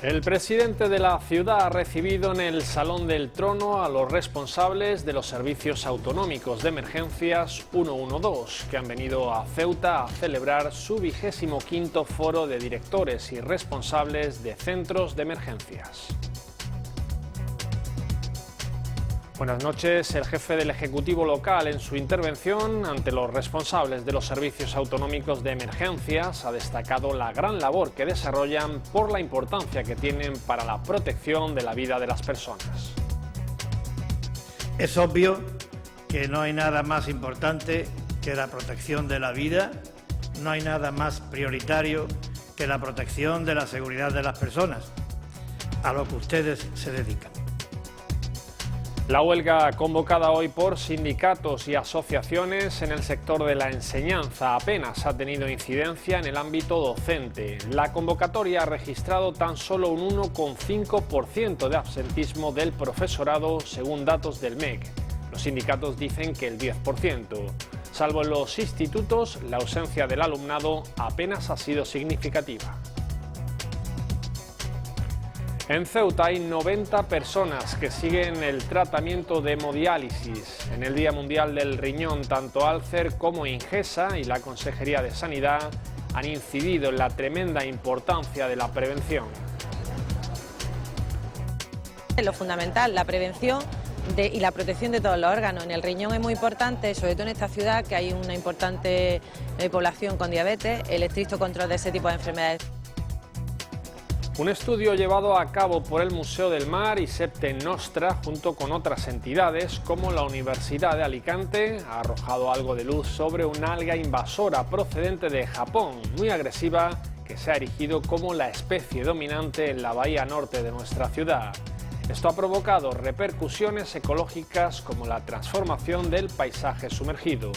El presidente de la ciudad ha recibido en el Salón del Trono a los responsables de los servicios autonómicos de emergencias 112, que han venido a Ceuta a celebrar su 25º foro de directores y responsables de centros de emergencias. Buenas noches. El jefe del Ejecutivo local, en su intervención ante los responsables de los servicios autonómicos de emergencias, ha destacado la gran labor que desarrollan por la importancia que tienen para la protección de la vida de las personas. Es obvio que no hay nada más importante que la protección de la vida, no hay nada más prioritario que la protección de la seguridad de las personas, a lo que ustedes se dedican. La huelga convocada hoy por sindicatos y asociaciones en el sector de la enseñanza apenas ha tenido incidencia en el ámbito docente. La convocatoria ha registrado tan solo un 1,5% de absentismo del profesorado, según datos del MEC. Los sindicatos dicen que el 10%. Salvo en los institutos, la ausencia del alumnado apenas ha sido significativa. En Ceuta hay 90 personas que siguen el tratamiento de hemodiálisis. En el Día Mundial del Riñón, tanto Alcer como Ingesa y la Consejería de Sanidad han incidido en la tremenda importancia de la prevención. Lo fundamental, la prevención y la protección de todos los órganos. En el riñón es muy importante, sobre todo en esta ciudad, que hay una importante población con diabetes, el estricto control de ese tipo de enfermedades. Un estudio llevado a cabo por el Museo del Mar y Septe Nostra, junto con otras entidades como la Universidad de Alicante, ha arrojado algo de luz sobre una alga invasora procedente de Japón, muy agresiva, que se ha erigido como la especie dominante en la bahía norte de nuestra ciudad. Esto ha provocado repercusiones ecológicas como la transformación del paisaje sumergido.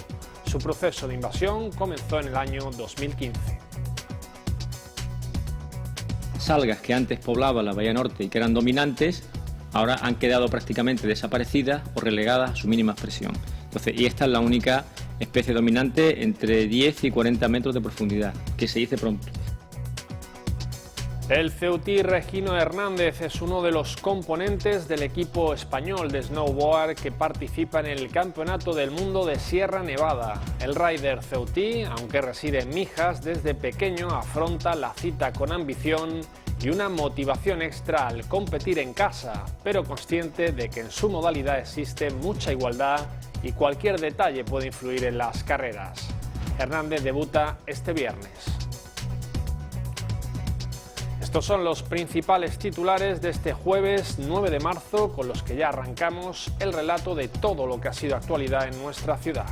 Su proceso de invasión comenzó en el año 2015. Algas que antes poblaban la bahía norte y que eran dominantes, ahora han quedado prácticamente desaparecidas o relegadas a su mínima expresión. Y esta es la única especie dominante entre 10 y 40 metros de profundidad, que se dice pronto. El ceutí Regino Hernández es uno de los componentes del equipo español de snowboard que participa en el Campeonato del Mundo de Sierra Nevada. El rider ceutí, aunque reside en Mijas, desde pequeño afronta la cita con ambición y una motivación extra al competir en casa, pero consciente de que en su modalidad existe mucha igualdad y cualquier detalle puede influir en las carreras. Hernández debuta este viernes. Estos son los principales titulares de este jueves 9 de marzo, con los que ya arrancamos el relato de todo lo que ha sido actualidad en nuestra ciudad.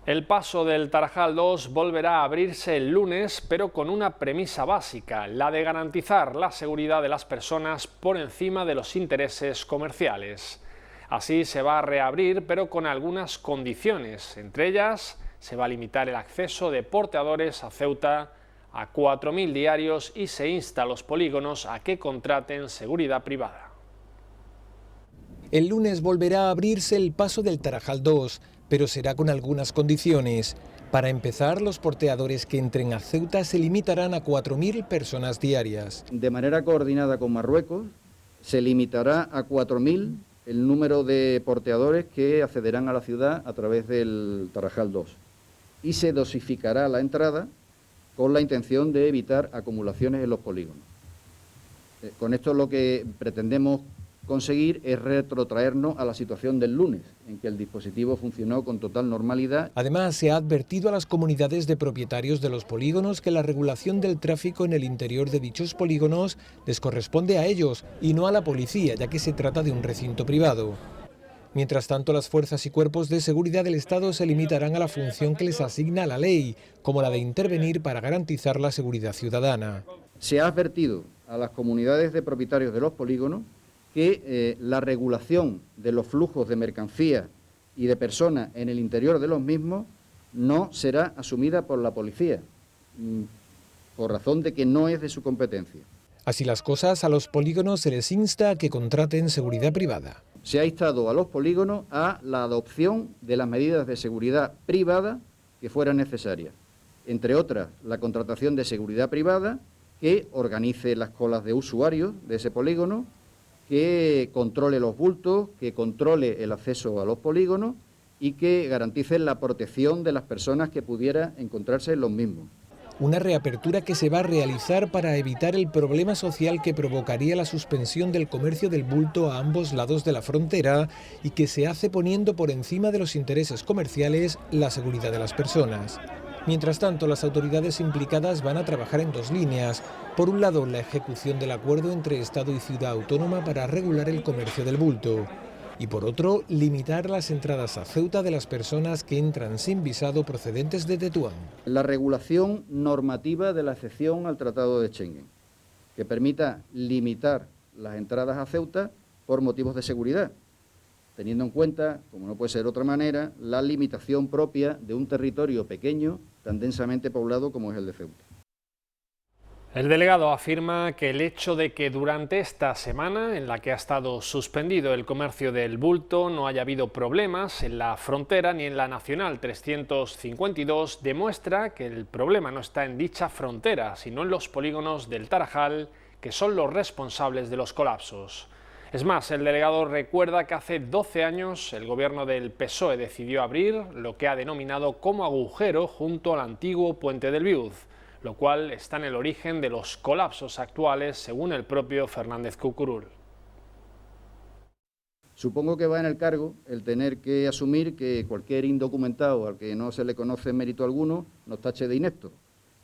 El paso del Tarajal 2 volverá a abrirse el lunes, pero con una premisa básica, la de garantizar la seguridad de las personas por encima de los intereses comerciales. Así se va a reabrir, pero con algunas condiciones. Entre ellas, se va a limitar el acceso de porteadores a Ceuta a 4.000 diarios y se insta a los polígonos a que contraten seguridad privada. El lunes volverá a abrirse el paso del Tarajal 2, pero será con algunas condiciones. Para empezar, los porteadores que entren a Ceuta se limitarán a 4.000 personas diarias. De manera coordinada con Marruecos, se limitará a 4.000 el número de porteadores que accederán a la ciudad a través del Tarajal 2 y se dosificará la entrada con la intención de evitar acumulaciones en los polígonos. Con esto lo que pretendemos conseguir es retrotraernos a la situación del lunes, en que el dispositivo funcionó con total normalidad. Además, se ha advertido a las comunidades de propietarios de los polígonos que la regulación del tráfico en el interior de dichos polígonos les corresponde a ellos y no a la policía, ya que se trata de un recinto privado. Mientras tanto, las fuerzas y cuerpos de seguridad del Estado se limitarán a la función que les asigna la ley, como la de intervenir para garantizar la seguridad ciudadana. Se ha advertido a las comunidades de propietarios de los polígonos que la regulación de los flujos de mercancía y de personas en el interior de los mismos no será asumida por la policía, por razón de que no es de su competencia. Así las cosas, a los polígonos se les insta a que contraten seguridad privada. Se ha instado a los polígonos a la adopción de las medidas de seguridad privada que fueran necesarias, entre otras la contratación de seguridad privada que organice las colas de usuarios de ese polígono, que controle los bultos, que controle el acceso a los polígonos y que garantice la protección de las personas que pudieran encontrarse en los mismos. Una reapertura que se va a realizar para evitar el problema social que provocaría la suspensión del comercio del bulto a ambos lados de la frontera y que se hace poniendo por encima de los intereses comerciales la seguridad de las personas. Mientras tanto, las autoridades implicadas van a trabajar en dos líneas. Por un lado, la ejecución del acuerdo entre Estado y ciudad autónoma para regular el comercio del bulto. Y por otro, limitar las entradas a Ceuta de las personas que entran sin visado procedentes de Tetuán. La regulación normativa de la excepción al Tratado de Schengen, que permita limitar las entradas a Ceuta por motivos de seguridad, teniendo en cuenta, como no puede ser de otra manera, la limitación propia de un territorio pequeño tan densamente poblado como es el de Ceuta. El delegado afirma que el hecho de que durante esta semana, en la que ha estado suspendido el comercio del bulto, no haya habido problemas en la frontera ni en la Nacional 352, demuestra que el problema no está en dicha frontera, sino en los polígonos del Tarajal, que son los responsables de los colapsos. Es más, el delegado recuerda que hace 12 años el gobierno del PSOE decidió abrir lo que ha denominado como agujero junto al antiguo puente del Viuz, lo cual está en el origen de los colapsos actuales, según el propio Fernández Cucurul. Supongo que va en el cargo el tener que asumir que cualquier indocumentado al que no se le conoce mérito alguno nos tache de inepto.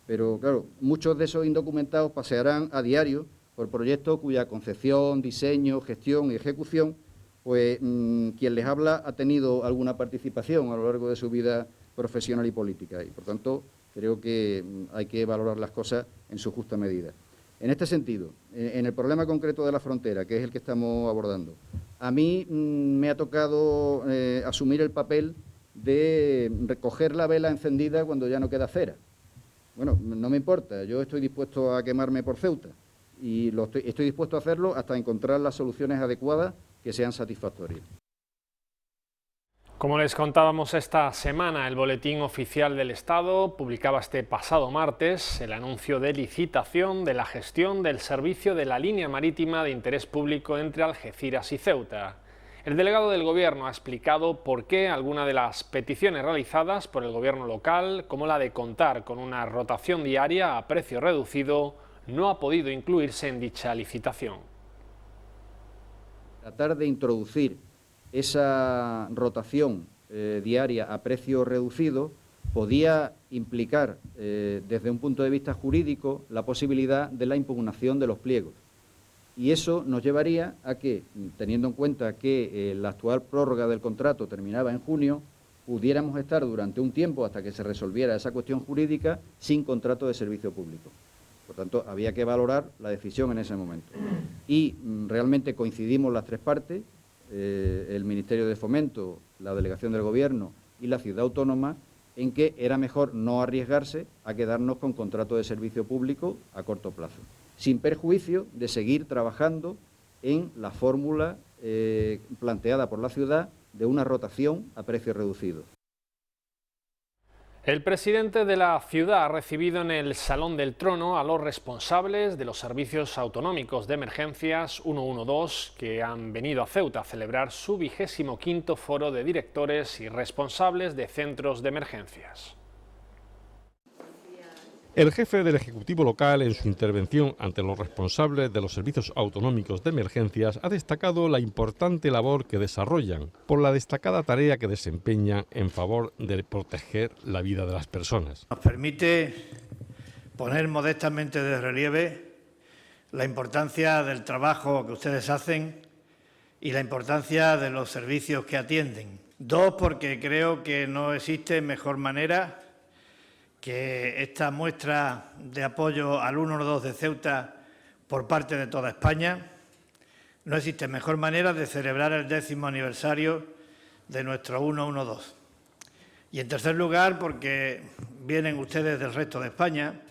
Pero claro, muchos de esos indocumentados pasearán a diario por proyectos cuya concepción, diseño, gestión y ejecución, pues quien les habla ha tenido alguna participación a lo largo de su vida profesional y política y por tanto creo que hay que valorar las cosas en su justa medida. En este sentido, en el problema concreto de la frontera, que es el que estamos abordando, a mí me ha tocado asumir el papel de recoger la vela encendida cuando ya no queda cera. Bueno, no me importa, yo estoy dispuesto a quemarme por Ceuta y estoy dispuesto a hacerlo hasta encontrar las soluciones adecuadas que sean satisfactorias. Como les contábamos esta semana, el Boletín Oficial del Estado publicaba este pasado martes el anuncio de licitación de la gestión del servicio de la línea marítima de interés público entre Algeciras y Ceuta. El delegado del Gobierno ha explicado por qué alguna de las peticiones realizadas por el Gobierno local, como la de contar con una rotación diaria a precio reducido, no ha podido incluirse en dicha licitación. Tratar de introducir esa rotación diaria a precio reducido podía implicar, desde un punto de vista jurídico, la posibilidad de la impugnación de los pliegos. Y eso nos llevaría a que, teniendo en cuenta que la actual prórroga del contrato terminaba en junio, pudiéramos estar durante un tiempo, hasta que se resolviera esa cuestión jurídica, sin contrato de servicio público. Por tanto, había que valorar la decisión en ese momento. Y realmente coincidimos las tres partes, el Ministerio de Fomento, la Delegación del Gobierno y la Ciudad Autónoma, en que era mejor no arriesgarse a quedarnos con contrato de servicio público a corto plazo, sin perjuicio de seguir trabajando en la fórmula planteada por la ciudad de una rotación a precio reducido. El presidente de la ciudad ha recibido en el Salón del Trono a los responsables de los servicios autonómicos de emergencias 112 que han venido a Ceuta a celebrar su 25º foro de directores y responsables de centros de emergencias. El jefe del Ejecutivo local, en su intervención ante los responsables de los servicios autonómicos de emergencias, ha destacado la importante labor que desarrollan por la destacada tarea que desempeñan en favor de proteger la vida de las personas. Nos permite poner modestamente de relieve la importancia del trabajo que ustedes hacen y la importancia de los servicios que atienden. Dos, porque creo que no existe mejor manera que esta muestra de apoyo al 112 de Ceuta por parte de toda España. No existe mejor manera de celebrar el 10º aniversario de nuestro 112. Y en tercer lugar, porque vienen ustedes del resto de España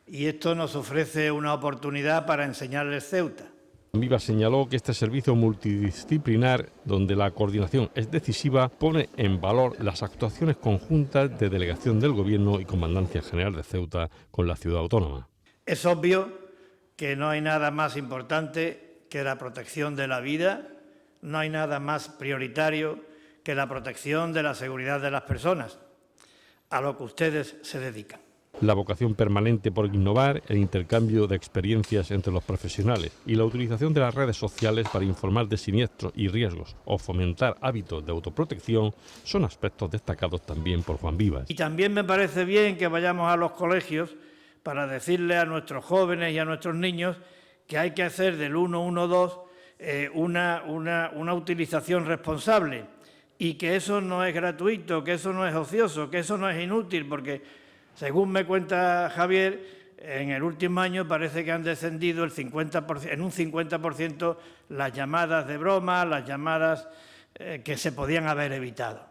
y esto nos ofrece una oportunidad para enseñarles Ceuta. Viva señaló que este servicio multidisciplinar, donde la coordinación es decisiva, pone en valor las actuaciones conjuntas de delegación del Gobierno y Comandancia General de Ceuta con la ciudad autónoma. Es obvio que no hay nada más importante que la protección de la vida, no hay nada más prioritario que la protección de la seguridad de las personas, a lo que ustedes se dedican. La vocación permanente por innovar, el intercambio de experiencias entre los profesionales y la utilización de las redes sociales para informar de siniestros y riesgos o fomentar hábitos de autoprotección son aspectos destacados también por Juan Vivas. Y también me parece bien que vayamos a los colegios para decirle a nuestros jóvenes y a nuestros niños que hay que hacer del 112 una utilización responsable y que eso no es gratuito, que eso no es ocioso, que eso no es inútil, porque según me cuenta Javier, en el último año parece que han descendido en un 50% las llamadas de broma, las llamadas que se podían haber evitado.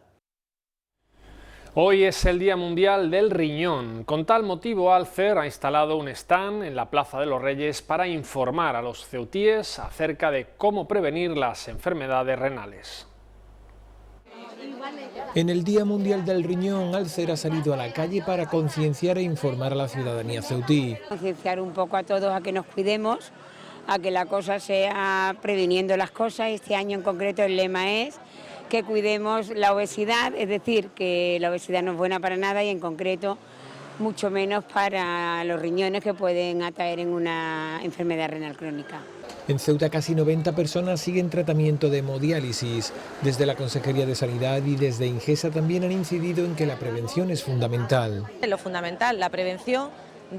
Hoy es el Día Mundial del Riñón. Con tal motivo, Alcer ha instalado un stand en la Plaza de los Reyes para informar a los ceutíes acerca de cómo prevenir las enfermedades renales. En el Día Mundial del Riñón, Alcer ha salido a la calle para concienciar e informar a la ciudadanía ceutí. Concienciar un poco a todos a que nos cuidemos, a que la cosa sea previniendo las cosas. Este año en concreto el lema es que cuidemos la obesidad, es decir, que la obesidad no es buena para nada y en concreto mucho menos para los riñones que pueden atraer en una enfermedad renal crónica. En Ceuta casi 90 personas siguen tratamiento de hemodiálisis. Desde la Consejería de Sanidad y desde Ingesa también han incidido en que la prevención es fundamental. Lo fundamental, la prevención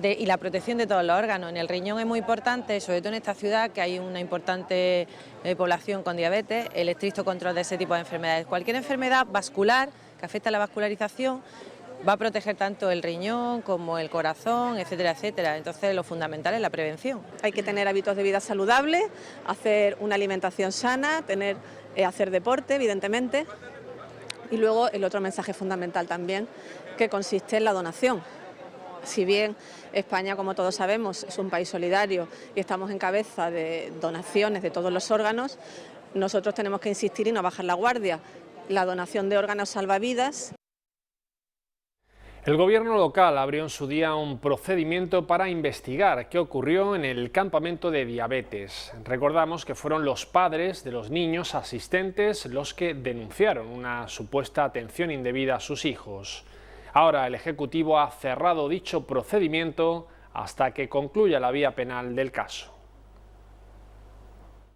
y la protección de todos los órganos. En el riñón es muy importante, sobre todo en esta ciudad, que hay una importante población con diabetes, el estricto control de ese tipo de enfermedades. Cualquier enfermedad vascular que afecta a la vascularización va a proteger tanto el riñón como el corazón, etcétera, etcétera. Entonces lo fundamental es la prevención. Hay que tener hábitos de vida saludables, hacer una alimentación sana, hacer deporte, evidentemente. Y luego el otro mensaje fundamental también, que consiste en la donación. Si bien España, como todos sabemos, es un país solidario y estamos en cabeza de donaciones de todos los órganos, nosotros tenemos que insistir y no bajar la guardia. La donación de órganos salva vidas. El gobierno local abrió en su día un procedimiento para investigar qué ocurrió en el campamento de diabetes. Recordamos que fueron los padres de los niños asistentes los que denunciaron una supuesta atención indebida a sus hijos. Ahora el Ejecutivo ha cerrado dicho procedimiento hasta que concluya la vía penal del caso.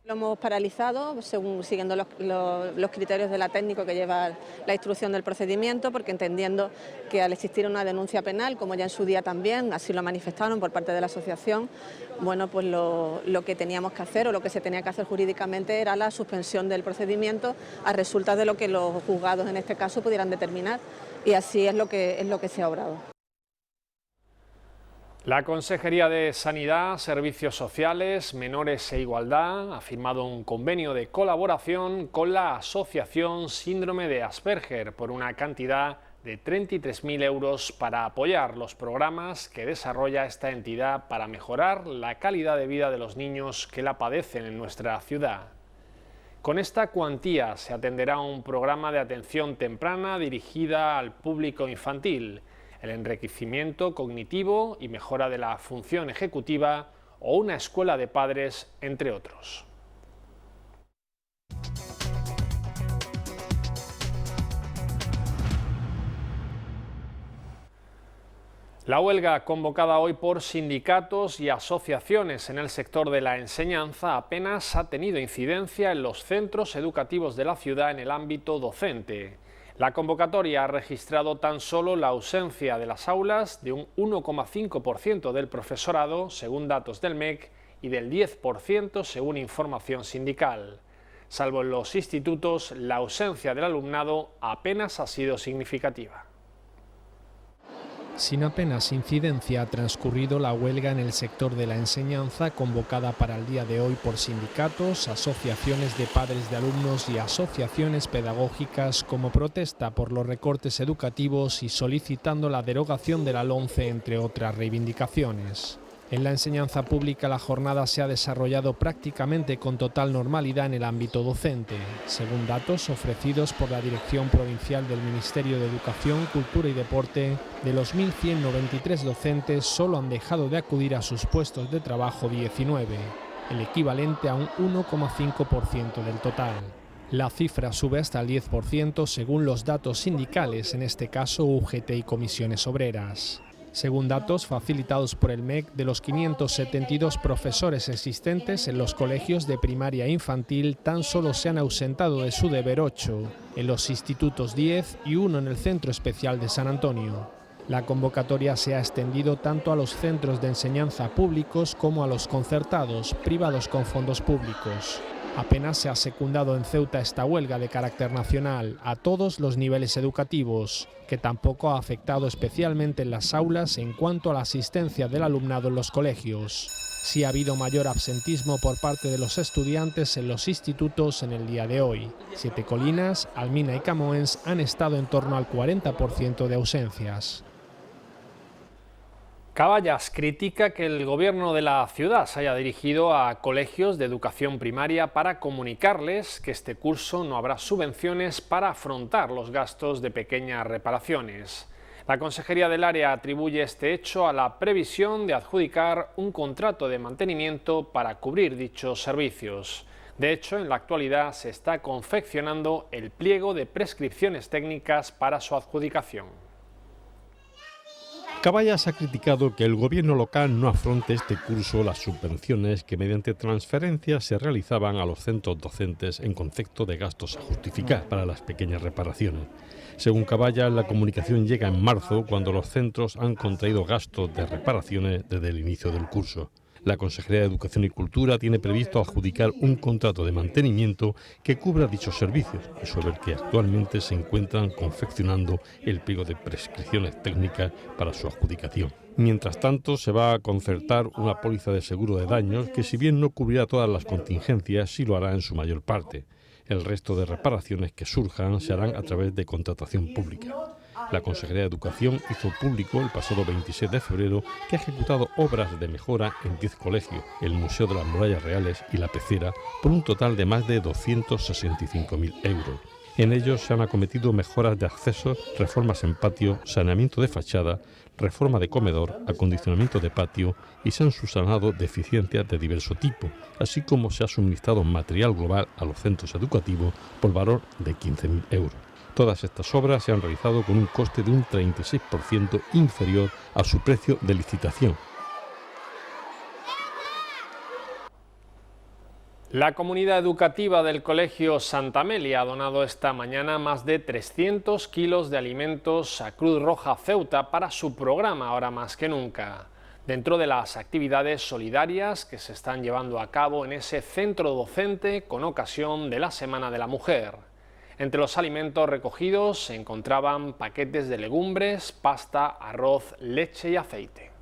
Lo hemos paralizado siguiendo los criterios de la técnico que lleva la instrucción del procedimiento, porque entendiendo que al existir una denuncia penal, como ya en su día también, así lo manifestaron por parte de la asociación, bueno, pues lo que teníamos que hacer o lo que se tenía que hacer jurídicamente era la suspensión del procedimiento a resultas de lo que los juzgados en este caso pudieran determinar, y así es lo que se ha obrado. La Consejería de Sanidad, Servicios Sociales, Menores e Igualdad ha firmado un convenio de colaboración con la Asociación Síndrome de Asperger por una cantidad de 33.000 euros para apoyar los programas que desarrolla esta entidad para mejorar la calidad de vida de los niños que la padecen en nuestra ciudad. Con esta cuantía se atenderá un programa de atención temprana dirigida al público infantil, el enriquecimiento cognitivo y mejora de la función ejecutiva o una escuela de padres, entre otros. La huelga convocada hoy por sindicatos y asociaciones en el sector de la enseñanza apenas ha tenido incidencia en los centros educativos de la ciudad en el ámbito docente. La convocatoria ha registrado tan solo la ausencia de las aulas de un 1,5% del profesorado, según datos del MEC, y del 10% según información sindical. Salvo en los institutos, la ausencia del alumnado apenas ha sido significativa. Sin apenas incidencia ha transcurrido la huelga en el sector de la enseñanza convocada para el día de hoy por sindicatos, asociaciones de padres de alumnos y asociaciones pedagógicas como protesta por los recortes educativos y solicitando la derogación de la LOMCE, entre otras reivindicaciones. En la enseñanza pública la jornada se ha desarrollado prácticamente con total normalidad en el ámbito docente, según datos ofrecidos por la Dirección Provincial del Ministerio de Educación, Cultura y Deporte. De los 1.193 docentes solo han dejado de acudir a sus puestos de trabajo 19, el equivalente a un 1,5% del total. La cifra sube hasta el 10% según los datos sindicales, en este caso UGT y comisiones obreras. Según datos facilitados por el MEC, de los 572 profesores existentes en los colegios de primaria e infantil, tan solo se han ausentado de su deber 8, en los institutos 10 y 1 en el Centro Especial de San Antonio. La convocatoria se ha extendido tanto a los centros de enseñanza públicos como a los concertados, privados con fondos públicos. Apenas se ha secundado en Ceuta esta huelga de carácter nacional a todos los niveles educativos, que tampoco ha afectado especialmente en las aulas en cuanto a la asistencia del alumnado en los colegios. Sí ha habido mayor absentismo por parte de los estudiantes en los institutos en el día de hoy. Siete Colinas, Almina y Camoens han estado en torno al 40% de ausencias. Caballas critica que el gobierno de la ciudad se haya dirigido a colegios de educación primaria para comunicarles que este curso no habrá subvenciones para afrontar los gastos de pequeñas reparaciones. La Consejería del Área atribuye este hecho a la previsión de adjudicar un contrato de mantenimiento para cubrir dichos servicios. De hecho, en la actualidad se está confeccionando el pliego de prescripciones técnicas para su adjudicación. Caballas ha criticado que el gobierno local no afronte este curso las subvenciones que mediante transferencias se realizaban a los centros docentes en concepto de gastos a justificar para las pequeñas reparaciones. Según Caballas, la comunicación llega en marzo, cuando los centros han contraído gastos de reparaciones desde el inicio del curso. La Consejería de Educación y Cultura tiene previsto adjudicar un contrato de mantenimiento que cubra dichos servicios y sobre el que actualmente se encuentran confeccionando el pliego de prescripciones técnicas para su adjudicación. Mientras tanto, se va a concertar una póliza de seguro de daños que, si bien no cubrirá todas las contingencias, sí lo hará en su mayor parte. El resto de reparaciones que surjan se harán a través de contratación pública. La Consejería de Educación hizo público el pasado 26 de febrero que ha ejecutado obras de mejora en 10 colegios, el Museo de las Murallas Reales y la Pecera, por un total de más de 265.000 euros. En ellos se han acometido mejoras de accesos, reformas en patio, saneamiento de fachada, reforma de comedor, acondicionamiento de patio y se han subsanado deficiencias de diverso tipo, así como se ha suministrado material global a los centros educativos por valor de 15.000 euros. Todas estas obras se han realizado con un coste de un 36% inferior a su precio de licitación. La comunidad educativa del Colegio Santa Amelia ha donado esta mañana más de 300 kilos de alimentos a Cruz Roja Ceuta para su programa Ahora Más que Nunca, dentro de las actividades solidarias que se están llevando a cabo en ese centro docente con ocasión de la Semana de la Mujer. Entre los alimentos recogidos se encontraban paquetes de legumbres, pasta, arroz, leche y aceite.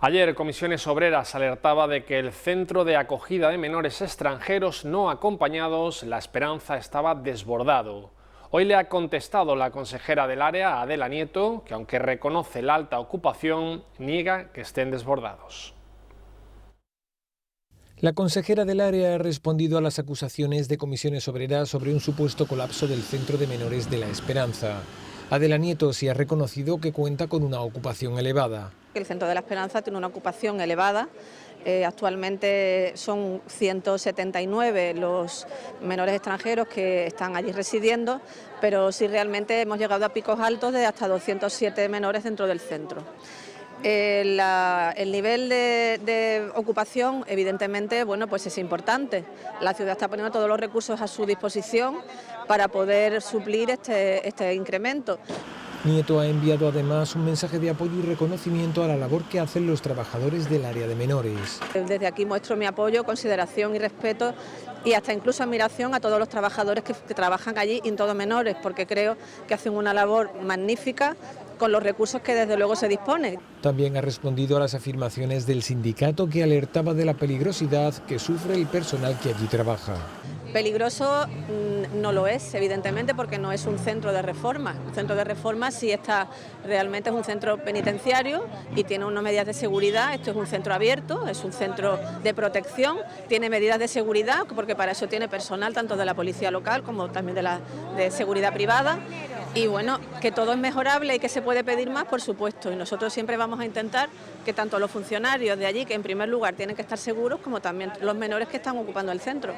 Ayer, Comisiones Obreras alertaba de que el centro de acogida de menores extranjeros no acompañados, La Esperanza, estaba desbordado. Hoy le ha contestado la consejera del área, Adela Nieto, que aunque reconoce la alta ocupación, niega que estén desbordados. La consejera del área ha respondido a las acusaciones de Comisiones Obreras sobre un supuesto colapso del centro de menores de La Esperanza. Adela Nieto sí ha reconocido que cuenta con una ocupación elevada. El centro de La Esperanza tiene una ocupación elevada. Actualmente son 179 los menores extranjeros que están allí residiendo, pero sí realmente hemos llegado a picos altos de hasta 207 menores dentro del centro. El nivel de ocupación, evidentemente, bueno, pues es importante. La ciudad está poniendo todos los recursos a su disposición para poder suplir este incremento. Nieto ha enviado además un mensaje de apoyo y reconocimiento a la labor que hacen los trabajadores del área de menores. Desde aquí muestro mi apoyo, consideración y respeto y hasta incluso admiración a todos los trabajadores que trabajan allí, en todo menores, porque creo que hacen una labor magnífica con los recursos que desde luego se dispone. También ha respondido a las afirmaciones del sindicato que alertaba de la peligrosidad que sufre el personal que allí trabaja. Peligroso no lo es, evidentemente, porque no es un centro de reforma. Un centro de reforma sí está, realmente es un centro penitenciario y tiene unas medidas de seguridad. Esto es un centro abierto, es un centro de protección, tiene medidas de seguridad, porque para eso tiene personal tanto de la policía local como también de seguridad privada. Y bueno, que todo es mejorable y que se puede pedir más, por supuesto. Y nosotros siempre vamos a intentar que tanto los funcionarios de allí, que en primer lugar tienen que estar seguros, como también los menores que están ocupando el centro.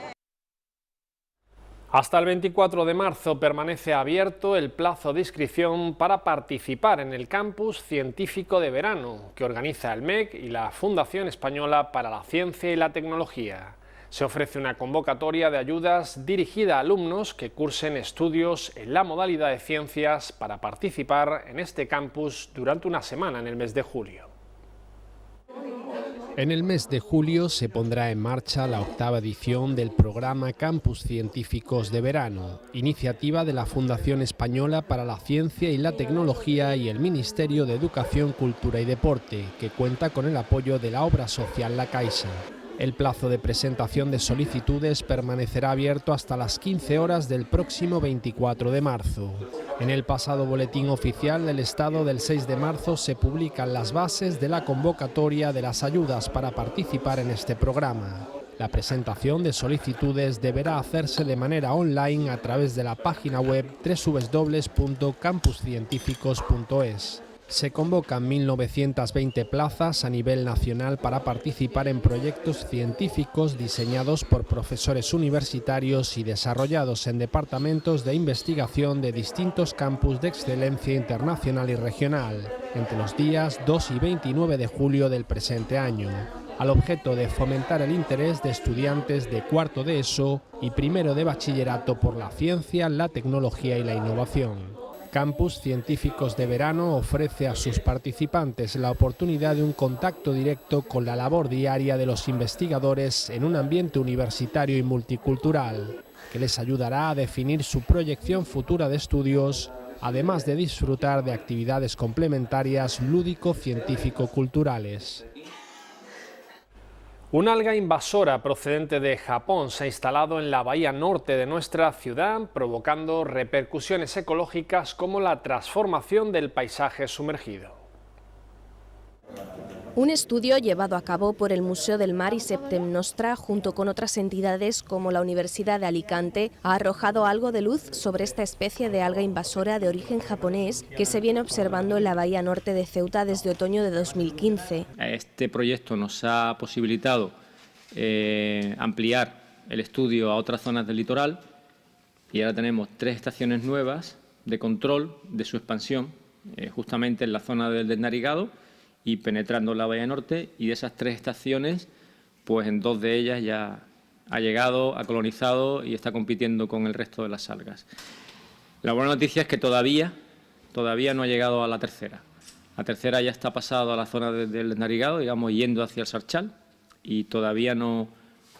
Hasta el 24 de marzo permanece abierto el plazo de inscripción para participar en el Campus Científico de Verano que organiza el MEC y la Fundación Española para la Ciencia y la Tecnología. Se ofrece una convocatoria de ayudas dirigida a alumnos que cursen estudios en la modalidad de ciencias para participar en este campus durante una semana en el mes de julio. En el mes de julio se pondrá en marcha la 8ª edición del programa Campus Científicos de Verano, iniciativa de la Fundación Española para la Ciencia y la Tecnología y el Ministerio de Educación, Cultura y Deporte, que cuenta con el apoyo de la obra social La Caixa. El plazo de presentación de solicitudes permanecerá abierto hasta las 15 horas del próximo 24 de marzo. En el pasado Boletín Oficial del Estado del 6 de marzo se publican las bases de la convocatoria de las ayudas para participar en este programa. La presentación de solicitudes deberá hacerse de manera online a través de la página web www.campuscientificos.es. Se convocan 1.920 plazas a nivel nacional para participar en proyectos científicos diseñados por profesores universitarios y desarrollados en departamentos de investigación de distintos campus de excelencia internacional y regional, entre los días 2 y 29 de julio del presente año, al objeto de fomentar el interés de estudiantes de cuarto de ESO y primero de bachillerato por la ciencia, la tecnología y la innovación. Campus Científicos de Verano ofrece a sus participantes la oportunidad de un contacto directo con la labor diaria de los investigadores en un ambiente universitario y multicultural, que les ayudará a definir su proyección futura de estudios, además de disfrutar de actividades complementarias lúdico-científico-culturales. Una alga invasora procedente de Japón se ha instalado en la bahía norte de nuestra ciudad, provocando repercusiones ecológicas como la transformación del paisaje sumergido. Un estudio llevado a cabo por el Museo del Mar y Septem Nostra, junto con otras entidades como la Universidad de Alicante, ha arrojado algo de luz sobre esta especie de alga invasora de origen japonés que se viene observando en la bahía norte de Ceuta desde otoño de 2015. Este proyecto nos ha posibilitado ampliar el estudio a otras zonas del litoral y ahora tenemos 3 estaciones nuevas de control de su expansión, justamente en la zona del Desnarigado y penetrando la bahía norte, y de esas 3 estaciones, pues en 2 de ellas ya ha llegado, ha colonizado y está compitiendo con el resto de las algas. La buena noticia es que todavía no ha llegado a la tercera. La tercera ya está pasado a la zona del Desnarigado, digamos, yendo hacia el Sarchal, y todavía no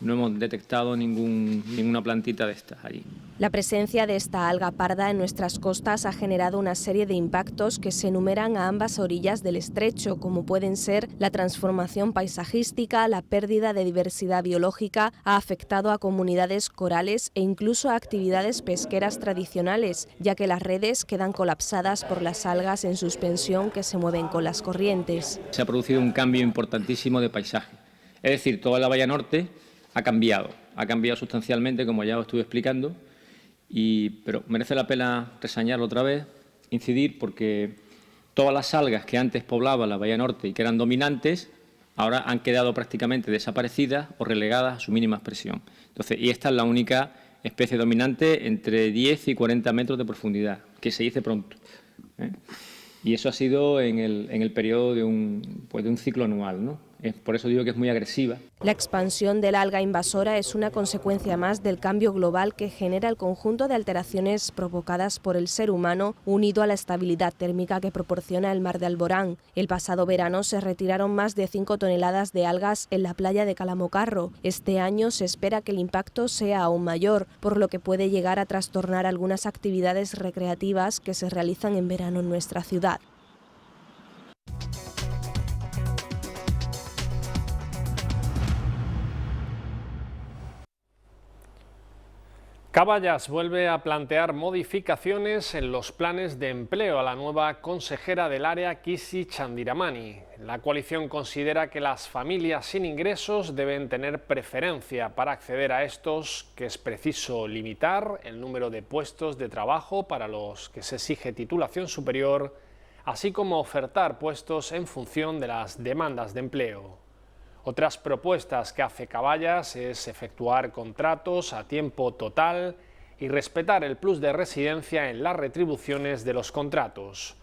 hemos detectado ninguna plantita de estas allí. La presencia de esta alga parda en nuestras costas ha generado una serie de impactos que se enumeran a ambas orillas del estrecho, como pueden ser la transformación paisajística, la pérdida de diversidad biológica, ha afectado a comunidades corales e incluso a actividades pesqueras tradicionales, ya que las redes quedan colapsadas por las algas en suspensión que se mueven con las corrientes. Se ha producido un cambio importantísimo de paisaje, es decir, toda la bahía norte ha cambiado sustancialmente, como ya os estuve explicando, pero merece la pena reseñarlo otra vez, incidir, porque todas las algas que antes poblaban la bahía norte y que eran dominantes, ahora han quedado prácticamente desaparecidas o relegadas a su mínima expresión. Entonces, y esta es la única especie dominante entre 10 y 40 metros de profundidad, que se dice pronto, ¿eh? Y eso ha sido en el periodo de un ciclo anual, ¿no? Por eso digo que es muy agresiva. La expansión del alga invasora es una consecuencia más del cambio global que genera el conjunto de alteraciones provocadas por el ser humano, unido a la estabilidad térmica que proporciona el mar de Alborán. El pasado verano se retiraron más de 5 toneladas de algas en la playa de Calamocarro. Este año se espera que el impacto sea aún mayor, por lo que puede llegar a trastornar algunas actividades recreativas que se realizan en verano en nuestra ciudad. Caballas vuelve a plantear modificaciones en los planes de empleo a la nueva consejera del área, Kisi Chandiramani. La coalición considera que las familias sin ingresos deben tener preferencia para acceder a estos, que es preciso limitar el número de puestos de trabajo para los que se exige titulación superior, así como ofertar puestos en función de las demandas de empleo. Otras propuestas que hace Caballas es efectuar contratos a tiempo total y respetar el plus de residencia en las retribuciones de los contratos.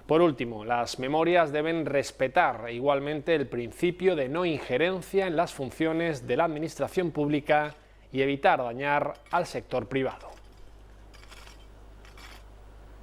Por último, las memorias deben respetar igualmente el principio de no injerencia en las funciones de la administración pública y evitar dañar al sector privado.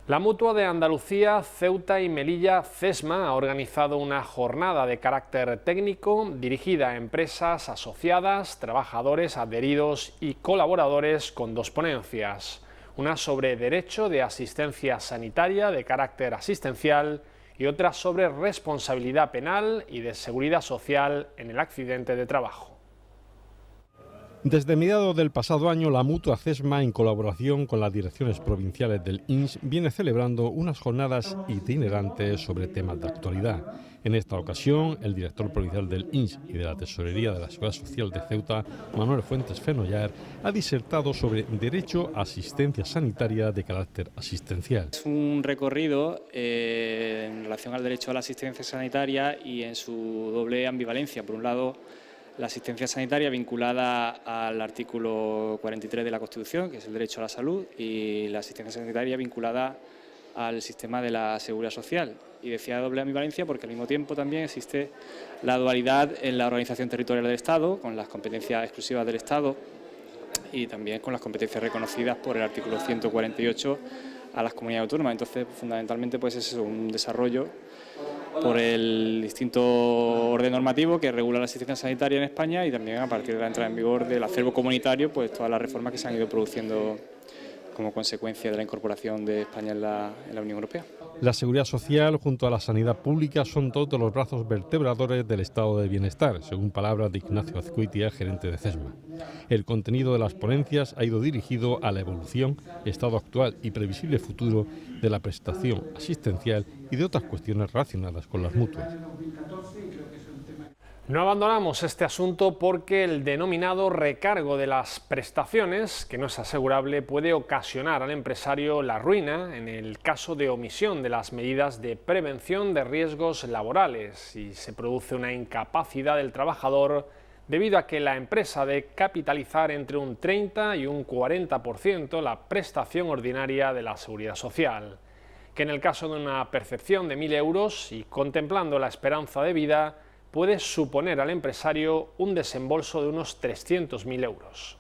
La Mutua de Andalucía, Ceuta y Melilla, CESMA, ha organizado una jornada de carácter técnico dirigida a empresas asociadas, trabajadores adheridos y colaboradores con dos ponencias. Una sobre derecho de asistencia sanitaria de carácter asistencial y otra sobre responsabilidad penal y de seguridad social en el accidente de trabajo. Desde mediados del pasado año, la Mutua CESMA, en colaboración con las direcciones provinciales del INS, viene celebrando unas jornadas itinerantes sobre temas de actualidad. En esta ocasión, el director provincial del INS y de la Tesorería de la Seguridad Social de Ceuta, Manuel Fuentes Fenollar, ha disertado sobre derecho a asistencia sanitaria de carácter asistencial. Es un recorrido en relación al derecho a la asistencia sanitaria y en su doble ambivalencia. Por un lado, la asistencia sanitaria vinculada al artículo 43 de la Constitución, que es el derecho a la salud, y la asistencia sanitaria vinculada al sistema de la seguridad social. Y decía doble ambivalencia porque al mismo tiempo también existe la dualidad en la organización territorial del Estado, con las competencias exclusivas del Estado y también con las competencias reconocidas por el artículo 148 a las comunidades autónomas. Entonces, fundamentalmente, pues es un desarrollo por el distinto orden normativo que regula la asistencia sanitaria en España y también a partir de la entrada en vigor del acervo comunitario, pues todas las reformas que se han ido produciendo como consecuencia de la incorporación de España en la Unión Europea. La seguridad social junto a la sanidad pública son dos de los brazos vertebradores del estado de bienestar, según palabras de Ignacio Azcuitia, gerente de CESMA. El contenido de las ponencias ha ido dirigido a la evolución, estado actual y previsible futuro de la prestación asistencial y de otras cuestiones relacionadas con las mutuas. No abandonamos este asunto porque el denominado recargo de las prestaciones, que no es asegurable, puede ocasionar al empresario la ruina en el caso de omisión de las medidas de prevención de riesgos laborales si se produce una incapacidad del trabajador debido a que la empresa debe capitalizar entre un 30 y un 40% la prestación ordinaria de la seguridad social, que en el caso de una percepción de 1.000 euros y contemplando la esperanza de vida, puede suponer al empresario un desembolso de unos 300.000 euros.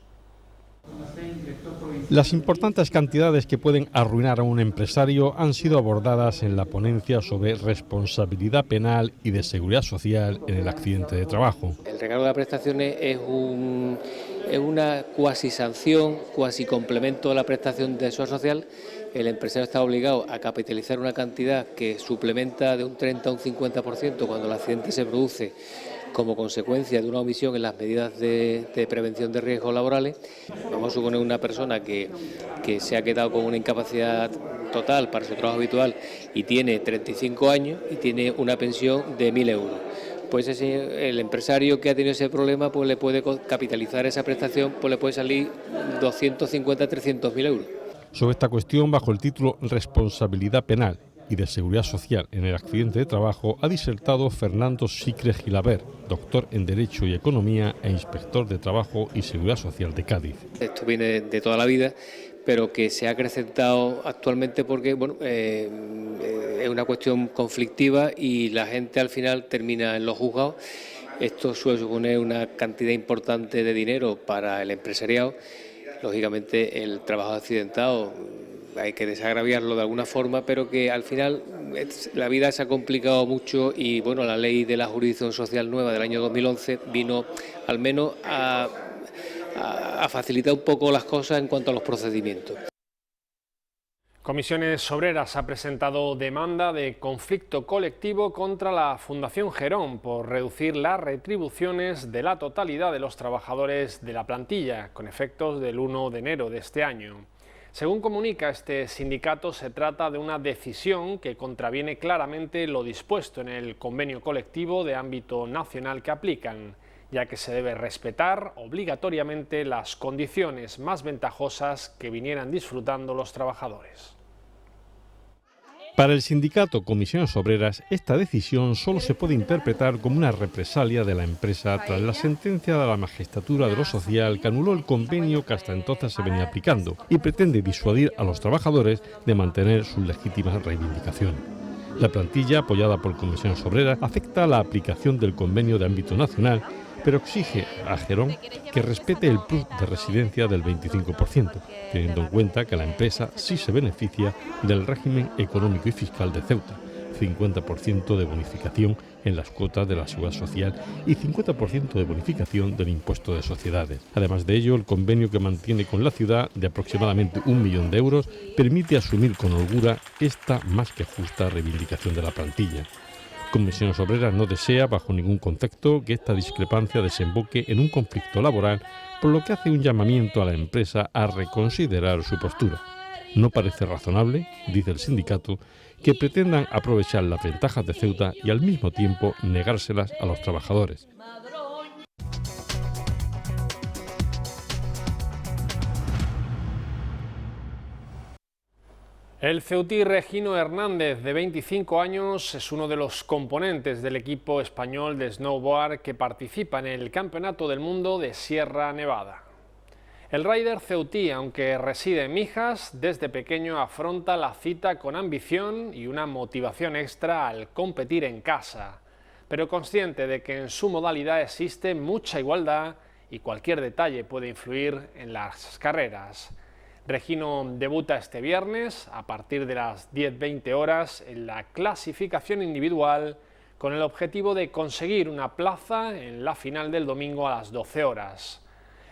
Las importantes cantidades que pueden arruinar a un empresario han sido abordadas en la ponencia sobre responsabilidad penal y de seguridad social en el accidente de trabajo. El recargo de las prestaciones es una cuasi sanción, cuasi complemento a la prestación de seguridad social. El empresario está obligado a capitalizar una cantidad que suplementa de un 30 a un 50% cuando el accidente se produce como consecuencia de una omisión en las medidas de prevención de riesgos laborales. Vamos a suponer una persona que se ha quedado con una incapacidad total para su trabajo habitual y tiene 35 años y tiene una pensión de 1.000 euros. Pues el empresario que ha tenido ese problema pues le puede capitalizar esa prestación, pues le puede salir 250 a 300.000 euros. Sobre esta cuestión, bajo el título Responsabilidad penal y de seguridad social en el accidente de trabajo, ha disertado Fernando Sicre Gilabert, doctor en Derecho y Economía e inspector de Trabajo y Seguridad Social de Cádiz. Esto viene de toda la vida, pero que se ha acrecentado actualmente porque es una cuestión conflictiva y la gente al final termina en los juzgados. Esto suele suponer una cantidad importante de dinero para el empresariado. Lógicamente el trabajo accidentado hay que desagraviarlo de alguna forma, pero que al final la vida se ha complicado mucho y bueno, la ley de la jurisdicción social nueva del año 2011 vino al menos a facilitar un poco las cosas en cuanto a los procedimientos. Comisiones Obreras ha presentado demanda de conflicto colectivo contra la Fundación Gerón por reducir las retribuciones de la totalidad de los trabajadores de la plantilla, con efectos del 1 de enero de este año. Según comunica este sindicato, se trata de una decisión que contraviene claramente lo dispuesto en el convenio colectivo de ámbito nacional que aplican, ya que se debe respetar obligatoriamente las condiciones más ventajosas que vinieran disfrutando los trabajadores. Para el sindicato Comisiones Obreras, esta decisión solo se puede interpretar como una represalia de la empresa tras la sentencia de la Magistratura de lo Social que anuló el convenio que hasta entonces se venía aplicando y pretende disuadir a los trabajadores de mantener sus legítimas reivindicaciones. La plantilla, apoyada por Comisiones Obreras, acepta la aplicación del convenio de ámbito nacional, pero exige a Gerón que respete el plus de residencia del 25%, teniendo en cuenta que la empresa sí se beneficia del régimen económico y fiscal de Ceuta, 50% de bonificación en las cuotas de la Seguridad Social y 50% de bonificación del impuesto de sociedades. Además de ello, el convenio que mantiene con la ciudad, de aproximadamente 1 millón de euros, permite asumir con holgura esta más que justa reivindicación de la plantilla. Comisiones Obreras no desea, bajo ningún concepto, que esta discrepancia desemboque en un conflicto laboral, por lo que hace un llamamiento a la empresa a reconsiderar su postura. No parece razonable, dice el sindicato, que pretendan aprovechar las ventajas de Ceuta y al mismo tiempo negárselas a los trabajadores. El ceutí Regino Hernández, de 25 años, es uno de los componentes del equipo español de snowboard que participa en el Campeonato del Mundo de Sierra Nevada. El rider ceutí, aunque reside en Mijas, desde pequeño afronta la cita con ambición y una motivación extra al competir en casa, pero consciente de que en su modalidad existe mucha igualdad y cualquier detalle puede influir en las carreras. Regino debuta este viernes a partir de las 10:20 horas en la clasificación individual con el objetivo de conseguir una plaza en la final del domingo a las 12 horas.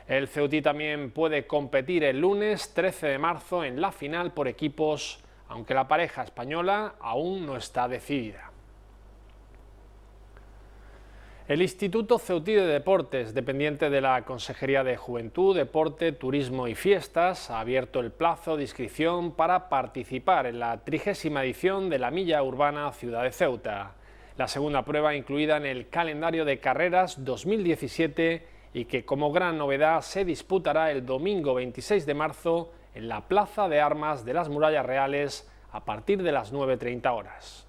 El ceutí también puede competir el lunes 13 de marzo en la final por equipos, aunque la pareja española aún no está decidida. El Instituto Ceutí de Deportes, dependiente de la Consejería de Juventud, Deporte, Turismo y Fiestas, ha abierto el plazo de inscripción para participar en la 30ª edición de la Milla Urbana Ciudad de Ceuta, la segunda prueba incluida en el calendario de carreras 2017 y que como gran novedad se disputará el domingo 26 de marzo en la Plaza de Armas de las Murallas Reales a partir de las 9:30 horas.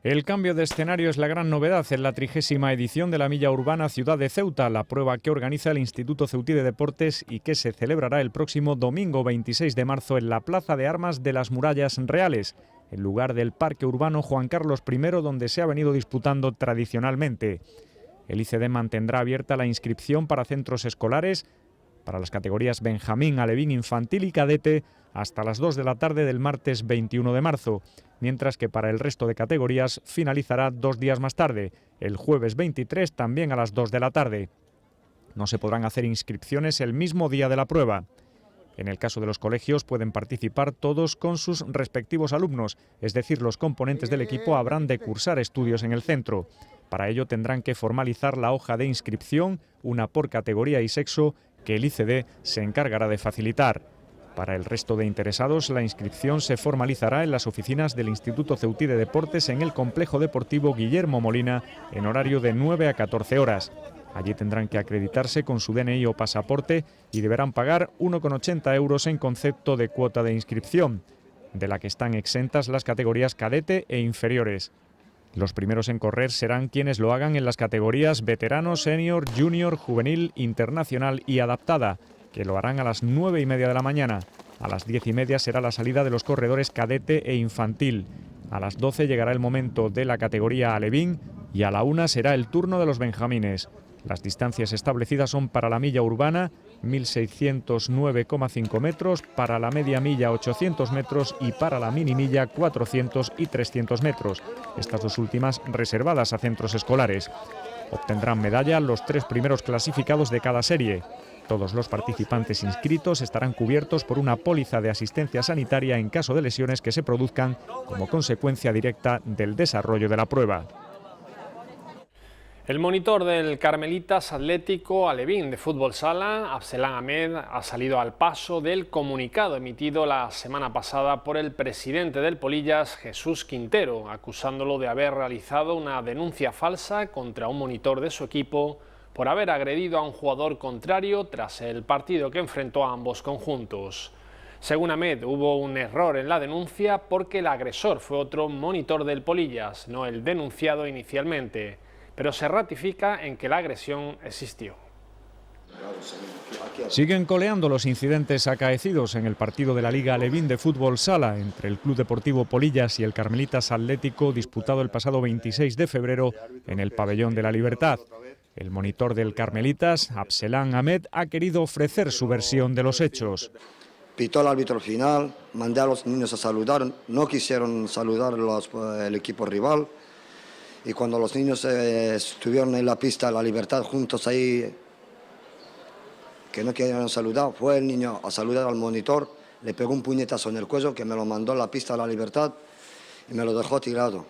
El cambio de escenario es la gran novedad en la 30ª edición de la Milla Urbana Ciudad de Ceuta, la prueba que organiza el Instituto Ceutí de Deportes y que se celebrará el próximo domingo 26 de marzo en la Plaza de Armas de las Murallas Reales, en lugar del Parque Urbano Juan Carlos I, donde se ha venido disputando tradicionalmente. El ICD mantendrá abierta la inscripción para centros escolares, para las categorías Benjamín, Alevín, Infantil y Cadete, hasta las 2 de la tarde del martes 21 de marzo, mientras que para el resto de categorías finalizará 2 días más tarde, el jueves 23 también a las 2 de la tarde. No se podrán hacer inscripciones el mismo día de la prueba. En el caso de los colegios pueden participar todos con sus respectivos alumnos, es decir, los componentes del equipo habrán de cursar estudios en el centro. Para ello tendrán que formalizar la hoja de inscripción, una por categoría y sexo, que el ICD se encargará de facilitar. Para el resto de interesados, la inscripción se formalizará en las oficinas del Instituto Ceutí de Deportes en el Complejo Deportivo Guillermo Molina en horario de 9 a 14 horas. Allí tendrán que acreditarse con su DNI o pasaporte y deberán pagar 1,80 euros en concepto de cuota de inscripción, de la que están exentas las categorías cadete e inferiores. Los primeros en correr serán quienes lo hagan en las categorías veterano, senior, junior, juvenil, internacional y adaptada, que lo harán a las 9:30 de la mañana. A las 10:30 será la salida de los corredores cadete e infantil. A las 12 llegará el momento de la categoría alevín y a la 1 será el turno de los benjamines. Las distancias establecidas son para la milla urbana 1.609,5 metros, para la media milla 800 metros y para la mini milla 400 y 300 metros, estas dos últimas reservadas a centros escolares. Obtendrán medalla los 3 primeros clasificados de cada serie. Todos los participantes inscritos estarán cubiertos por una póliza de asistencia sanitaria en caso de lesiones que se produzcan como consecuencia directa del desarrollo de la prueba. El monitor del Carmelitas Atlético Alevín de Fútbol Sala, Abselán Ahmed, ha salido al paso del comunicado emitido la semana pasada por el presidente del Polillas, Jesús Quintero, acusándolo de haber realizado una denuncia falsa contra un monitor de su equipo por haber agredido a un jugador contrario tras el partido que enfrentó a ambos conjuntos. Según Ahmed, hubo un error en la denuncia porque el agresor fue otro monitor del Polillas, no el denunciado inicialmente, pero se ratifica en que la agresión existió. Siguen coleando los incidentes acaecidos en el partido de la Liga Alevín de Fútbol Sala entre el Club Deportivo Polillas y el Carmelitas Atlético, disputado el pasado 26 de febrero en el Pabellón de la Libertad. El monitor del Carmelitas, Abselán Ahmed, ha querido ofrecer su versión de los hechos. Pitó el árbitro final, mandé a los niños a saludar, no quisieron saludar el equipo rival, y cuando los niños estuvieron en la pista de la Libertad juntos ahí, que no querían saludar, fue el niño a saludar al monitor, le pegó un puñetazo en el cuello que me lo mandó a la pista de la Libertad y me lo dejó tirado.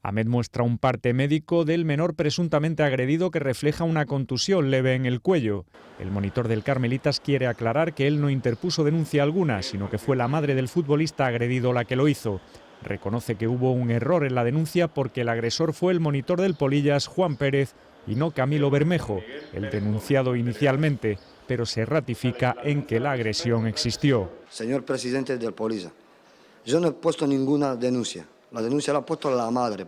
Ahmed muestra un parte médico del menor presuntamente agredido que refleja una contusión leve en el cuello. El monitor del Carmelitas quiere aclarar que él no interpuso denuncia alguna, sino que fue la madre del futbolista agredido la que lo hizo. Reconoce que hubo un error en la denuncia porque el agresor fue el monitor del Polillas, Juan Pérez, y no Camilo Bermejo, el denunciado inicialmente, pero se ratifica en que la agresión existió. Señor presidente del Polillas, yo no he puesto ninguna denuncia. La denuncia la ha puesto la madre.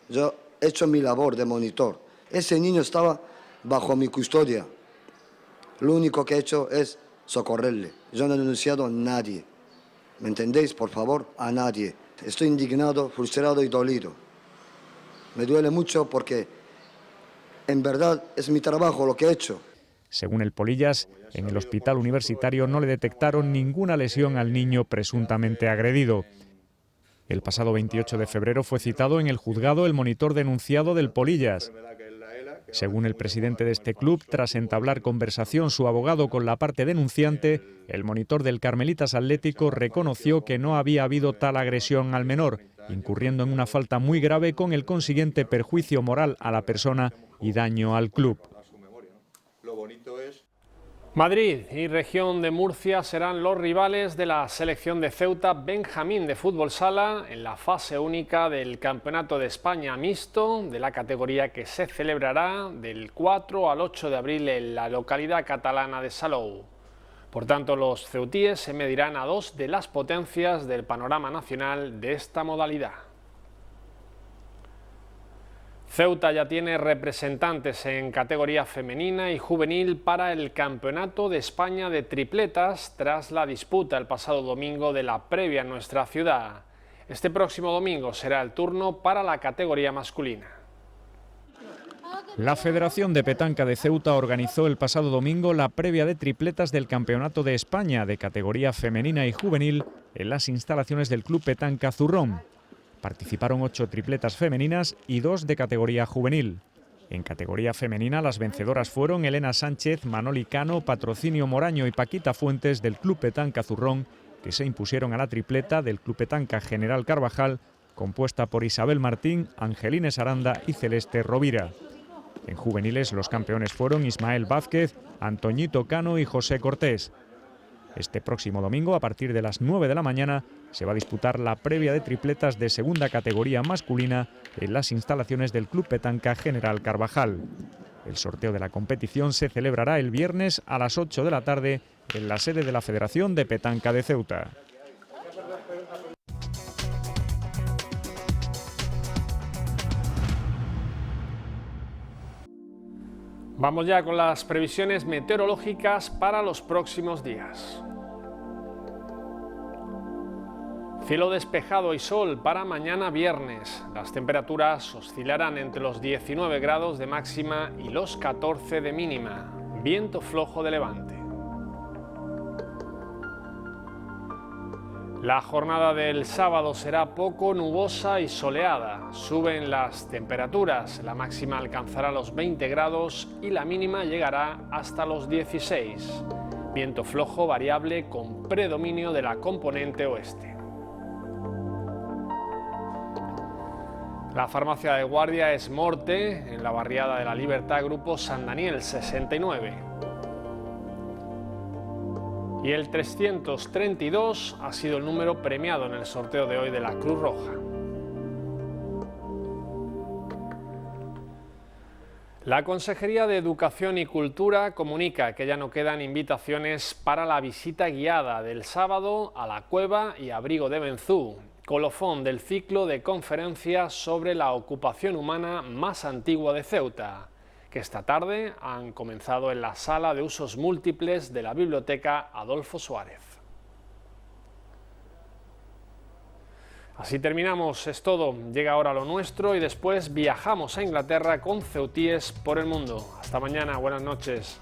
Yo he hecho mi labor de monitor. Ese niño estaba bajo mi custodia. Lo único que he hecho es socorrerle. Yo no he denunciado a nadie. ¿Me entendéis? Por favor, a nadie. Estoy indignado, frustrado y dolido. Me duele mucho porque en verdad es mi trabajo lo que he hecho. Según el Polillas, en el hospital universitario no le detectaron ninguna lesión al niño presuntamente agredido. El pasado 28 de febrero fue citado en el juzgado el monitor denunciado del Polillas. Según el presidente de este club, tras entablar conversación su abogado con la parte denunciante, el monitor del Carmelitas Atlético reconoció que no había habido tal agresión al menor, incurriendo en una falta muy grave con el consiguiente perjuicio moral a la persona y daño al club. Madrid y región de Murcia serán los rivales de la selección de Ceuta Benjamín de Fútbol Sala en la fase única del Campeonato de España mixto de la categoría que se celebrará del 4 al 8 de abril en la localidad catalana de Salou. Por tanto, los ceutíes se medirán a dos de las potencias del panorama nacional de esta modalidad. Ceuta ya tiene representantes en categoría femenina y juvenil para el Campeonato de España de tripletas tras la disputa el pasado domingo de la previa en nuestra ciudad. Este próximo domingo será el turno para la categoría masculina. La Federación de Petanca de Ceuta organizó el pasado domingo la previa de tripletas del Campeonato de España de categoría femenina y juvenil en las instalaciones del Club Petanca Zurrón. Participaron 8 tripletas femeninas y 2 de categoría juvenil. En categoría femenina las vencedoras fueron Elena Sánchez, Manoli Cano, Patrocinio Moraño y Paquita Fuentes del Club Petanca Zurrón, que se impusieron a la tripleta del Club Petanca General Carvajal, compuesta por Isabel Martín, Angelines Aranda y Celeste Rovira. En juveniles los campeones fueron Ismael Vázquez, Antoñito Cano y José Cortés. Este próximo domingo, a partir de las 9 de la mañana, se va a disputar la previa de tripletas de segunda categoría masculina en las instalaciones del Club Petanca General Carvajal. El sorteo de la competición se celebrará el viernes a las 8 de la tarde en la sede de la Federación de Petanca de Ceuta. Vamos ya con las previsiones meteorológicas para los próximos días. Cielo despejado y sol para mañana viernes. Las temperaturas oscilarán entre los 19 grados de máxima y los 14 de mínima. Viento flojo de levante. La jornada del sábado será poco nubosa y soleada. Suben las temperaturas, la máxima alcanzará los 20 grados y la mínima llegará hasta los 16. Viento flojo variable con predominio de la componente oeste. La farmacia de guardia es Morte, en la barriada de la Libertad, Grupo San Daniel 69. Y el 332 ha sido el número premiado en el sorteo de hoy de la Cruz Roja. La Consejería de Educación y Cultura comunica que ya no quedan invitaciones para la visita guiada del sábado a la Cueva y Abrigo de Benzú, colofón del ciclo de conferencias sobre la ocupación humana más antigua de Ceuta, que esta tarde han comenzado en la sala de usos múltiples de la Biblioteca Adolfo Suárez. Así terminamos, es todo. Llega ahora lo nuestro y después viajamos a Inglaterra con ceutíes por el mundo. Hasta mañana, buenas noches.